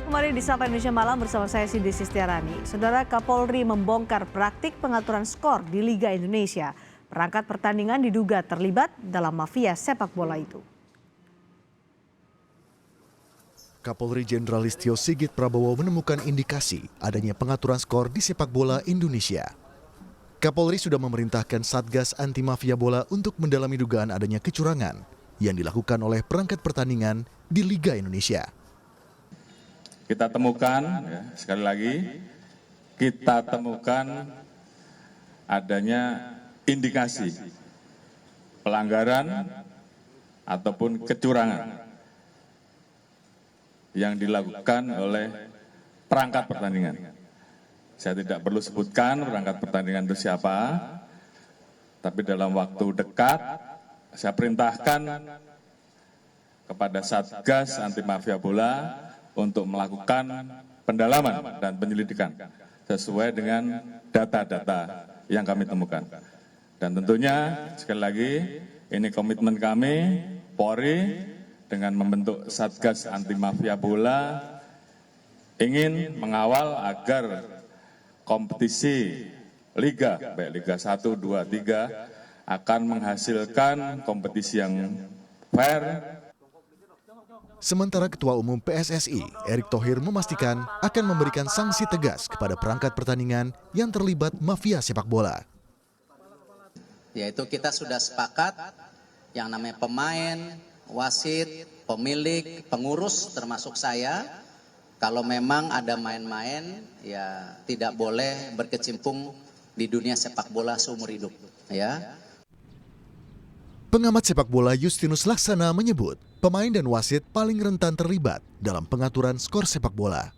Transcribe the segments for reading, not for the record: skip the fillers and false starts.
Kembali di Sapa Indonesia Malam bersama saya Cindy Sistiarani. Saudara, Kapolri membongkar praktik pengaturan skor di Liga Indonesia. Perangkat pertandingan diduga terlibat dalam mafia sepak bola itu. Kapolri Jenderal Listio Sigit Prabowo menemukan indikasi adanya pengaturan skor di sepak bola Indonesia. Kapolri sudah memerintahkan Satgas Anti Mafia Bola untuk mendalami dugaan adanya kecurangan yang dilakukan oleh perangkat pertandingan di Liga Indonesia. Kita temukan, sekali lagi, kita temukan adanya indikasi pelanggaran ataupun kecurangan yang dilakukan oleh perangkat pertandingan. Saya tidak perlu sebutkan perangkat pertandingan itu siapa, tapi dalam waktu dekat saya perintahkan kepada Satgas Anti Mafia Bola untuk melakukan pendalaman dan penyelidikan sesuai dengan data-data yang kami temukan. Dan tentunya sekali lagi ini komitmen kami Polri dengan membentuk Satgas Anti Mafia Bola ingin mengawal agar kompetisi Liga, baik Liga 1, 2, 3 akan menghasilkan kompetisi yang fair. Sementara Ketua Umum PSSI, Erick Thohir memastikan akan memberikan sanksi tegas kepada perangkat pertandingan yang terlibat mafia sepak bola. Yaitu kita sudah sepakat yang namanya pemain, wasit, pemilik, pengurus termasuk saya, kalau memang ada main-main ya tidak boleh berkecimpung di dunia sepak bola seumur hidup, ya. Pengamat sepak bola Justinus Laksana menyebut pemain dan wasit paling rentan terlibat dalam pengaturan skor sepak bola.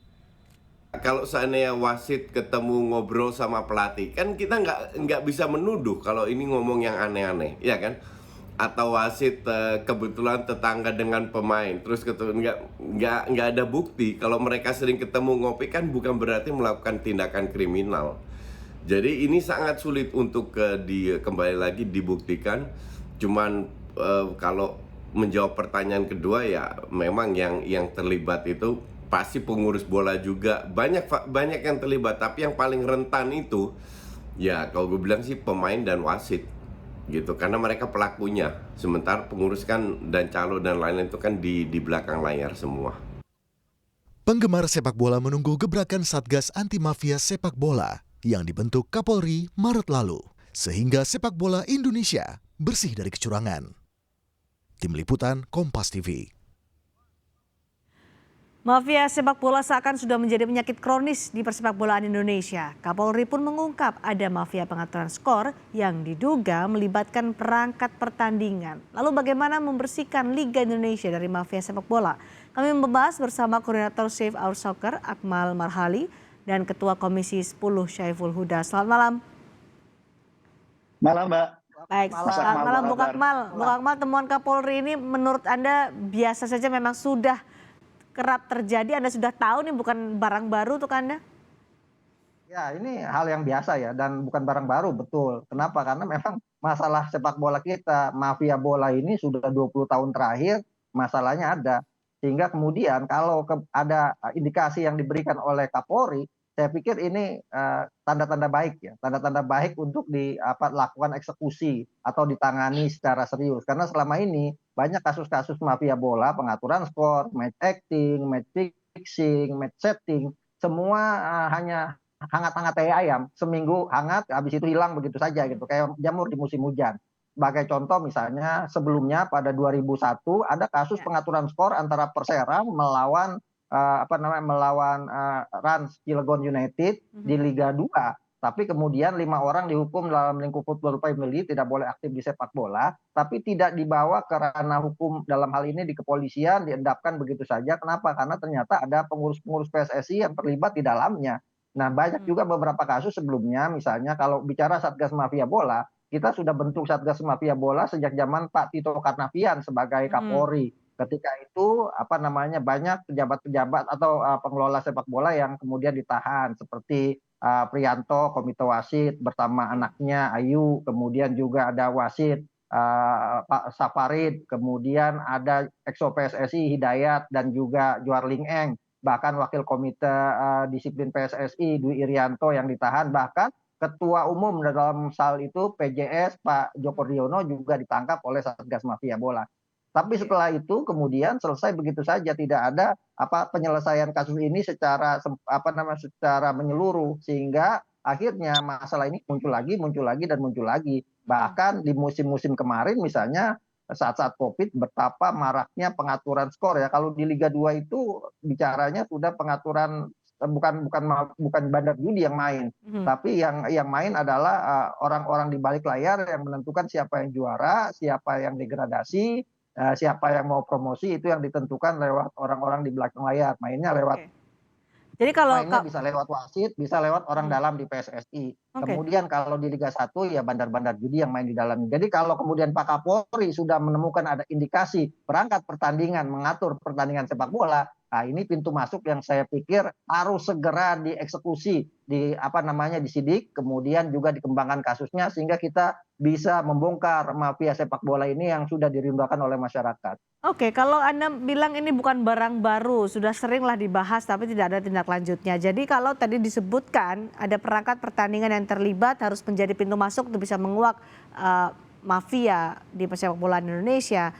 Kalau seandainya wasit ketemu ngobrol sama pelatih, kan kita nggak bisa menuduh kalau ini ngomong yang aneh-aneh, ya kan? Atau wasit kebetulan tetangga dengan pemain, terus nggak ada bukti. Kalau mereka sering ketemu ngopi kan bukan berarti melakukan tindakan kriminal. Jadi ini sangat sulit untuk kembali lagi dibuktikan. Cuman kalau menjawab pertanyaan kedua ya memang yang terlibat itu pasti pengurus bola juga, banyak yang terlibat, tapi yang paling rentan itu ya kalau gue bilang sih pemain dan wasit gitu, karena mereka pelakunya, sementara pengurus kan dan calo dan lain-lain itu kan di belakang layar semua. Penggemar sepak bola menunggu gebrakan Satgas Anti Mafia Sepak Bola yang dibentuk Kapolri Maret lalu, sehingga sepak bola Indonesia bersih dari kecurangan. Tim Liputan Kompas TV. Mafia sepak bola seakan sudah menjadi penyakit kronis di persepak bolaan Indonesia. Kapolri pun mengungkap ada mafia pengaturan skor yang diduga melibatkan perangkat pertandingan. Lalu bagaimana membersihkan Liga Indonesia dari mafia sepak bola? Kami membahas bersama Koordinator Save Our Soccer Akmal Marhali dan Ketua Komisi 10 Syaiful Huda. Selamat malam. Malam, Mbak. Baik, selamat malam Bu Akmal. Bu Akmal, temuan Kapolri ini menurut Anda biasa saja, memang sudah kerap terjadi? Anda sudah tahu nih bukan barang baru untuk Anda? Ya, ini hal yang biasa ya dan bukan barang baru, betul. Kenapa? Karena memang masalah sepak bola kita, mafia bola ini sudah 20 tahun terakhir masalahnya ada. Sehingga kemudian kalau ada indikasi yang diberikan oleh Kapolri, saya pikir ini tanda-tanda baik ya, tanda-tanda baik untuk dilakukan eksekusi atau ditangani secara serius. Karena selama ini banyak kasus-kasus mafia bola, pengaturan skor, match acting, match fixing, match setting, semua hanya hangat-hangat kayak ayam, seminggu hangat, habis itu hilang begitu saja gitu, kayak jamur di musim hujan. Sebagai contoh misalnya sebelumnya pada 2001 ada kasus pengaturan skor antara Persera melawan melawan Rans Cilegon United di Liga 2, tapi kemudian 5 orang dihukum dalam lingkup Football Family, tidak boleh aktif di sepak bola, tapi tidak dibawa ke ranah hukum dalam hal ini di kepolisian, diendapkan begitu saja. Kenapa? Karena ternyata ada pengurus-pengurus PSSI yang terlibat di dalamnya. Nah, banyak juga beberapa kasus sebelumnya, misalnya kalau bicara Satgas Mafia Bola, kita sudah bentuk Satgas Mafia Bola sejak zaman Pak Tito Karnavian sebagai Kapolri. Ketika itu banyak pejabat-pejabat atau pengelola sepak bola yang kemudian ditahan seperti Priyanto, Komite Wasit bersama anaknya Ayu, kemudian juga ada wasit Pak Safarid, kemudian ada Exo PSSI Hidayat dan juga Juarling Eng. bahkan Wakil Komite Disiplin PSSI Dwi Irianto yang ditahan, bahkan Ketua Umum dalam hal itu PJS Pak Joko Riono juga ditangkap oleh Satgas Mafia Bola. Tapi setelah itu kemudian selesai begitu saja, tidak ada penyelesaian kasus ini secara secara menyeluruh, sehingga akhirnya masalah ini muncul lagi dan muncul lagi. Bahkan di musim-musim kemarin misalnya saat-saat COVID betapa maraknya pengaturan skor ya. Kalau di Liga 2 itu bicaranya sudah pengaturan bukan bandar judi yang main, tapi yang main adalah orang-orang di balik layar yang menentukan siapa yang juara, siapa yang degradasi, siapa yang mau promosi, itu yang ditentukan lewat orang-orang di belakang layar. Oke. Jadi kalau Mainnya bisa lewat wasit, bisa lewat orang dalam di PSSI. Oke. Kemudian kalau di Liga 1 ya bandar-bandar judi yang main di dalam. Jadi kalau kemudian Pak Kapolri sudah menemukan ada indikasi perangkat pertandingan mengatur pertandingan sepak bola, nah ini pintu masuk yang saya pikir harus segera dieksekusi, disidik, kemudian juga dikembangkan kasusnya sehingga kita bisa membongkar mafia sepak bola ini yang sudah dirindukan oleh masyarakat. Oke, kalau Anda bilang ini bukan barang baru, sudah seringlah dibahas tapi tidak ada tindak lanjutnya. Jadi kalau tadi disebutkan ada perangkat pertandingan yang terlibat harus menjadi pintu masuk untuk bisa menguak mafia di sepak bola Indonesia.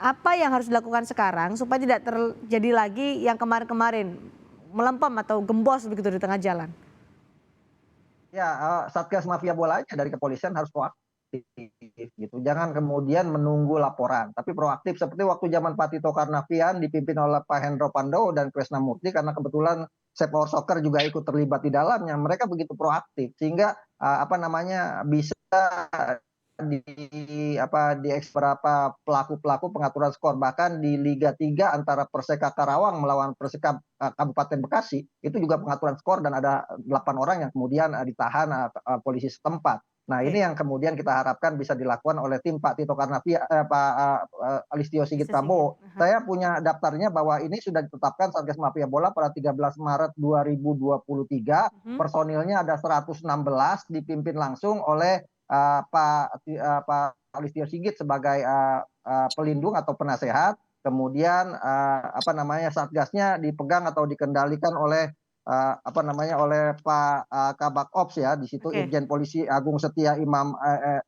Apa yang harus dilakukan sekarang supaya tidak terjadi lagi yang kemarin-kemarin melempem atau gembos begitu di tengah jalan? Ya, Satgas Mafia Bola aja dari kepolisian harus proaktif gitu. Jangan kemudian menunggu laporan, tapi proaktif seperti waktu zaman Pak Tito Karnavian dipimpin oleh Pak Hendro Pandowo dan Krisnamurti, karena kebetulan Sepak Soccer juga ikut terlibat di dalamnya. Mereka begitu proaktif sehingga bisa di beberapa pelaku pengaturan skor, bahkan di Liga 3 antara Perseka Karawang melawan Perseka Kabupaten Bekasi itu juga pengaturan skor dan ada 8 orang yang kemudian ditahan polisi setempat. Nah, ini yang kemudian kita harapkan bisa dilakukan oleh tim Pak Tito Karnavian, Pak Listio Sigit Prabowo. Saya punya daftarnya bahwa ini sudah ditetapkan Satgas Mafia Bola pada 13 Maret 2023. Personilnya ada 116 dipimpin langsung oleh Pak Listio Sigit sebagai pelindung atau penasehat. Kemudian Satgasnya dipegang atau dikendalikan oleh oleh Pak Kabak Ops ya, di situ Irjen Polisi Agung Setia Imam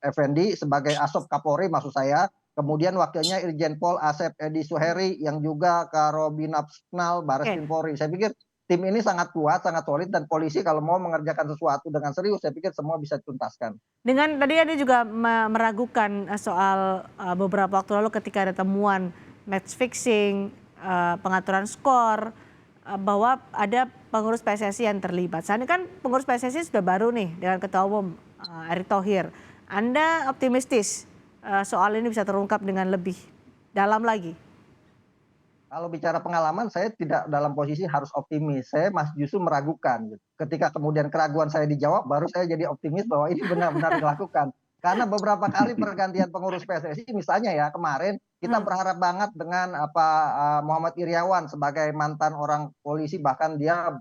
Effendi sebagai Asop Kapolri maksud saya. Kemudian wakilnya Irjen Pol Asep Edi Suheri yang juga Karobinapsnal Bareskrim Polri. Saya pikir tim ini sangat kuat, sangat solid, dan polisi kalau mau mengerjakan sesuatu dengan serius, saya pikir semua bisa dituntaskan. Dengan tadi ada juga meragukan soal beberapa waktu lalu ketika ada temuan match fixing, pengaturan skor, bahwa ada pengurus PSSI yang terlibat. Saat ini kan pengurus PSSI sudah baru nih dengan Ketua Umum Erick Thohir. Anda optimistis soal ini bisa terungkap dengan lebih dalam lagi? Kalau bicara pengalaman, saya tidak dalam posisi harus optimis. Saya justru meragukan. Ketika kemudian keraguan saya dijawab, baru saya jadi optimis bahwa ini benar-benar dilakukan. Karena beberapa kali pergantian pengurus PSSI, misalnya ya kemarin kita berharap banget dengan Muhammad Iriawan sebagai mantan orang polisi, bahkan dia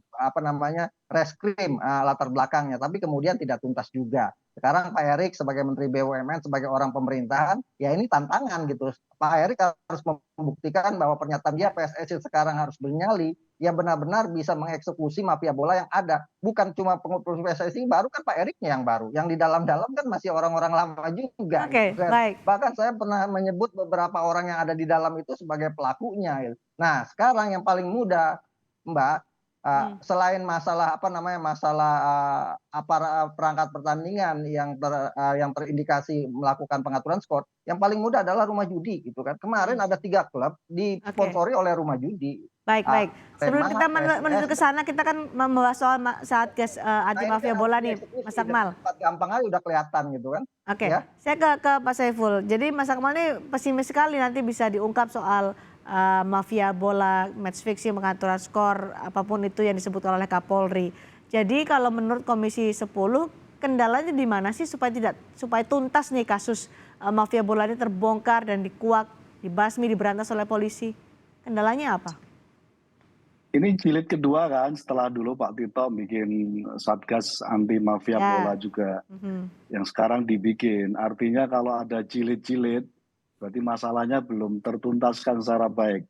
reskrim latar belakangnya, tapi kemudian tidak tuntas juga. Sekarang Pak Erick sebagai Menteri BUMN, sebagai orang pemerintahan, ya ini tantangan gitu. Pak Erick harus membuktikan bahwa pernyataan dia PSSI sekarang harus bernyali, ya benar-benar bisa mengeksekusi mafia bola yang ada. Bukan cuma pengurus PSSI baru, kan Pak Ericknya yang baru. Yang di dalam-dalam kan masih orang-orang lama juga. Oke, gitu kan. baik. Bahkan saya pernah menyebut beberapa orang yang ada di dalam itu sebagai pelakunya. Gitu. Nah, sekarang yang paling mudah, Mbak, selain masalah perangkat pertandingan yang terindikasi melakukan pengaturan skor, yang paling mudah adalah rumah judi gitu kan. Kemarin ada 3 klub disponsori oleh rumah judi. Baik. Sebelum kita menuju ke sana, kita kan membahas soal Satgas anti mafia bola nih, Mas Akmal. Gampang aja udah kelihatan gitu kan. Oke, ya. Saya ke Pak Saiful. Jadi Mas Akmal ini pesimis sekali nanti bisa diungkap soal mafia bola, match fixing, pengaturan skor, apapun itu yang disebutkan oleh Kapolri. Jadi kalau menurut Komisi 10, kendalanya di mana sih supaya tuntas nih kasus mafia bola ini terbongkar dan dikuak, dibasmi, diberantas oleh polisi? Kendalanya apa? Ini jilid kedua kan, setelah dulu Pak Tito bikin Satgas anti mafia bola juga, yang sekarang dibikin. Artinya kalau ada jilid-jilid, berarti masalahnya belum tertuntaskan secara baik.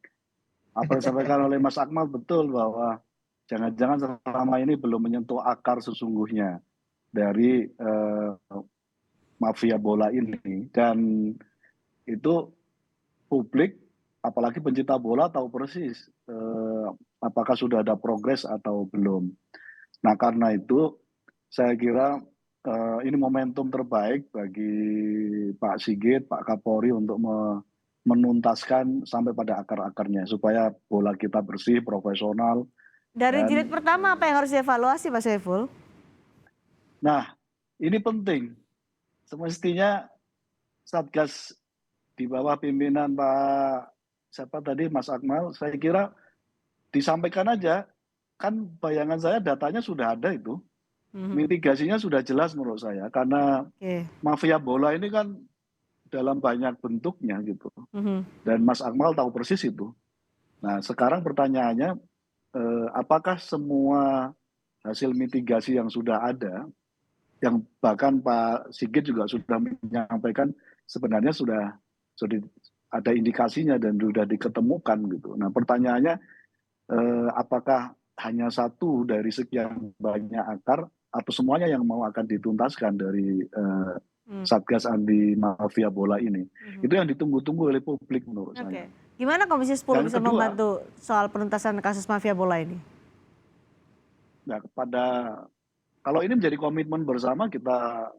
Apa yang disampaikan oleh Mas Akmal betul bahwa jangan-jangan selama ini belum menyentuh akar sesungguhnya dari mafia bola ini, dan itu publik apalagi pencinta bola tahu persis apakah sudah ada progres atau belum. Nah karena itu saya kira ini momentum terbaik bagi Pak Sigit, Pak Kapolri untuk menuntaskan sampai pada akar-akarnya supaya bola kita bersih, profesional. Dari Dan jilid pertama apa yang harus dievaluasi Pak Saiful? nah ini penting, semestinya Satgas di bawah pimpinan Pak siapa tadi Mas Akmal, saya kira disampaikan aja, kan bayangan saya datanya sudah ada itu, mitigasinya sudah jelas menurut saya, karena Oke. mafia bola ini kan dalam banyak bentuknya gitu, dan Mas Akmal tahu persis itu. Nah sekarang pertanyaannya, apakah semua hasil mitigasi yang sudah ada, yang bahkan Pak Sigit juga sudah menyampaikan sebenarnya sudah ada indikasinya dan sudah diketemukan gitu. Nah pertanyaannya, apakah hanya satu dari sekian banyak akar atau semuanya yang mau akan dituntaskan dari Satgas anti mafia bola ini? Itu yang ditunggu-tunggu oleh publik menurut saya. Gimana Komisi 10 Dan bisa kedua, membantu soal penuntasan kasus mafia bola ini? nah kalau ini menjadi komitmen bersama kita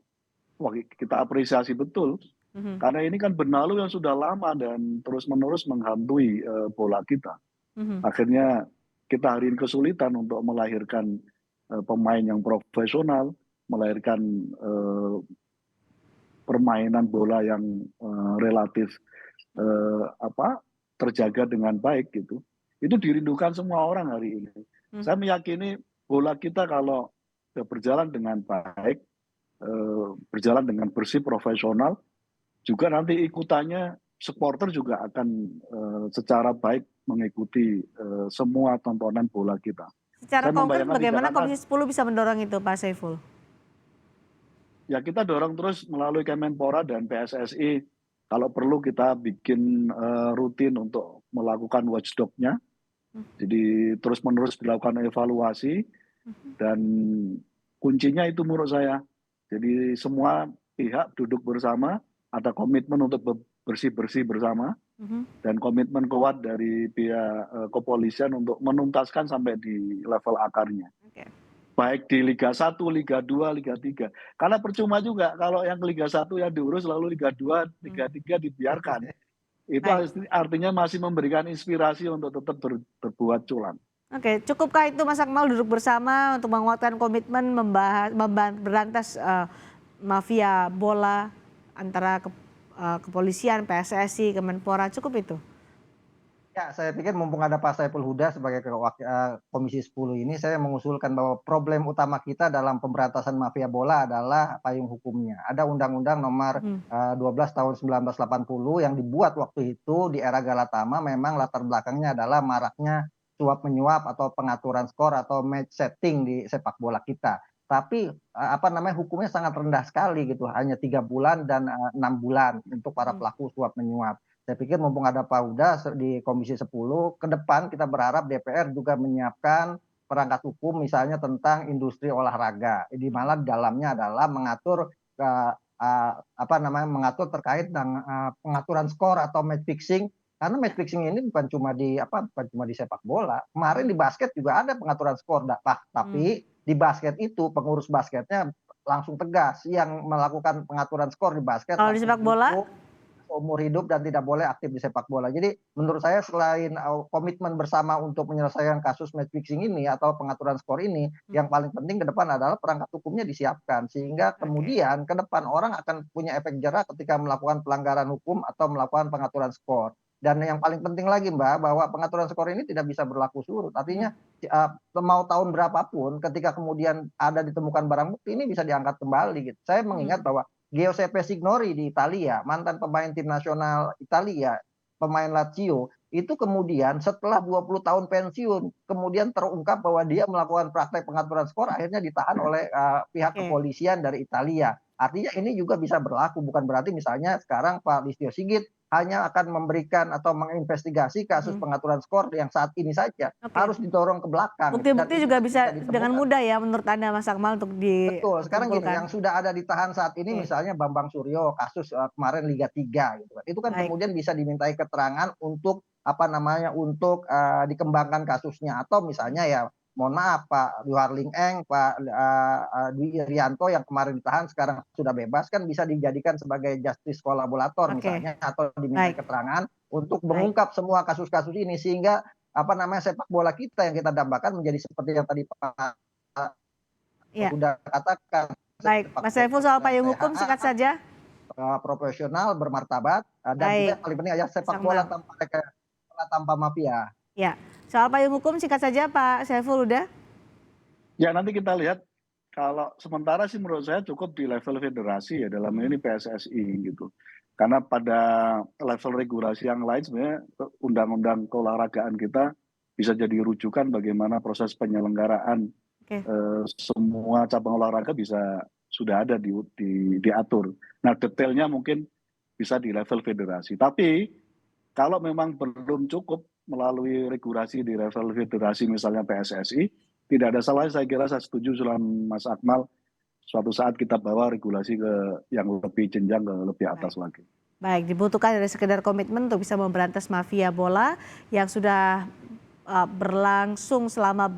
apresiasi betul, karena ini kan benalu yang sudah lama dan terus-menerus menghantui bola kita. Akhirnya kita hari ini kesulitan untuk melahirkan pemain yang profesional, melahirkan permainan bola yang relatif terjaga dengan baik gitu. Itu dirindukan semua orang hari ini. Saya meyakini bola kita kalau berjalan dengan baik, berjalan dengan bersih, profesional, juga nanti ikutannya supporter juga akan secara baik mengikuti semua tontonan bola kita. Secara Saya konkret membayangkan di bagaimana Jakarta, Komisi 10 bisa mendorong itu Pak Saiful? ya kita dorong terus melalui Kemenpora dan PSSI. Kalau perlu kita bikin rutin untuk melakukan watchdog-nya. Jadi terus-menerus dilakukan evaluasi, dan kuncinya itu menurut saya. Jadi semua pihak duduk bersama, ada komitmen untuk bersih-bersih bersama, dan komitmen kuat dari pihak kepolisian untuk menuntaskan sampai di level akarnya. Baik di Liga 1, Liga 2, Liga 3. Karena percuma juga kalau yang Liga 1 yang diurus lalu Liga 2, Liga 3 dibiarkan. Itu artinya masih memberikan inspirasi untuk tetap berbuat culam. Oke, cukupkah itu Mas Akmal duduk bersama untuk menguatkan komitmen berantas mafia bola antara kepolisian, PSSI, Kemenpora, cukup itu? Ya, saya pikir mumpung ada Pak Saiful Huda sebagai Komisi 10 ini, saya mengusulkan bahwa problem utama kita dalam pemberantasan mafia bola adalah payung hukumnya. Ada Undang-Undang Nomor 12 Tahun 1980 yang dibuat waktu itu di era Galatama, memang latar belakangnya adalah maraknya suap menyuap atau pengaturan skor atau match setting di sepak bola kita. Tapi hukumnya sangat rendah sekali gitu, hanya 3 bulan dan 6 bulan untuk para pelaku suap menyuap. Saya pikir mumpung ada Pak Huda di Komisi 10, ke depan kita berharap DPR juga menyiapkan perangkat hukum misalnya tentang industri olahraga, di mana dalamnya adalah mengatur mengatur terkait dengan pengaturan skor atau match fixing, karena match fixing ini bukan cuma di sepak bola. Kemarin di basket juga ada pengaturan skor, tapi di basket itu pengurus basketnya langsung tegas, yang melakukan pengaturan skor di basket. Kalau di sepak bola umur hidup dan tidak boleh aktif di sepak bola. Jadi menurut saya selain komitmen bersama untuk menyelesaikan kasus match fixing ini atau pengaturan skor ini, yang paling penting ke depan adalah perangkat hukumnya disiapkan, sehingga kemudian ke depan orang akan punya efek jerah ketika melakukan pelanggaran hukum atau melakukan pengaturan skor. Dan yang paling penting lagi Mbak, bahwa pengaturan skor ini tidak bisa berlaku surut. Artinya mau tahun berapapun, ketika kemudian ada ditemukan barang bukti, ini bisa diangkat kembali gitu. Saya mengingat bahwa Giuseppe Signori di Italia, mantan pemain tim nasional Italia, pemain Lazio, itu kemudian setelah 20 tahun pensiun, kemudian terungkap bahwa dia melakukan praktek pengaturan skor, akhirnya ditahan oleh pihak kepolisian dari Italia. Artinya ini juga bisa berlaku, bukan berarti misalnya sekarang Pak Listio Sigit hanya akan memberikan atau menginvestigasi kasus pengaturan skor yang saat ini saja. Oke. Harus didorong ke belakang. Bukti-bukti Dan juga itu bisa dengan ditemukan. mudah ya menurut Anda Mas Akmal untuk Betul, sekarang gini, dikumpulkan. yang sudah ada ditahan saat ini Oke. misalnya Bambang Suryo, kasus kemarin Liga 3 gitu kan. Itu kan Baik. kemudian bisa dimintai keterangan untuk untuk dikembangkan kasusnya, atau misalnya ya mohon maaf Pak Yuharling Eng, Pak Dwi Irianto yang kemarin ditahan sekarang sudah bebas, kan bisa dijadikan sebagai justice kolaborator Oke. misalnya, atau dimintai Baik. keterangan untuk Baik. mengungkap semua kasus-kasus ini, sehingga sepak bola kita yang kita dambakan menjadi seperti yang tadi Pak Ya. sudah katakan, Baik, sepak Mas Saiful bola soal payung hukum singkat sehat, saja. profesional, bermartabat, dan juga Baik, yang paling penting adalah sepak Mas bola Akmal. tanpa mafia. Ya, soal payung hukum singkat saja Pak Saiful udah. Ya nanti kita lihat, kalau sementara sih menurut saya cukup di level federasi ya, dalam ini PSSI gitu. Karena pada level regulasi yang lain sebenarnya undang-undang keolahragaan kita bisa jadi rujukan bagaimana proses penyelenggaraan Oke. semua cabang olahraga sudah ada diatur. Nah detailnya mungkin bisa di level federasi. Tapi kalau memang belum cukup melalui regulasi di level federasi misalnya PSSI, tidak ada salahnya, saya kira saya setuju dengan Mas Akmal, suatu saat kita bawa regulasi ke yang lebih jenjang, ke lebih atas lagi. Baik, dibutuhkan dari sekedar komitmen untuk bisa memberantas mafia bola yang sudah berlangsung selama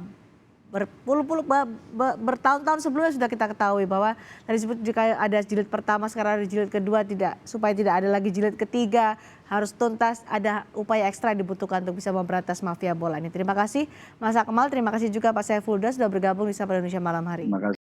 bertahun-tahun sebelumnya. Sudah kita ketahui bahwa tadi disebut jika ada jilid pertama, sekarang ada jilid kedua, supaya tidak ada lagi jilid ketiga, harus tuntas, ada upaya ekstra yang dibutuhkan untuk bisa memberantas mafia bola ini. Terima kasih Mas Akmal, terima kasih juga Pak Saiful Huda sudah bergabung di Sapa Indonesia malam hari. Terima kasih.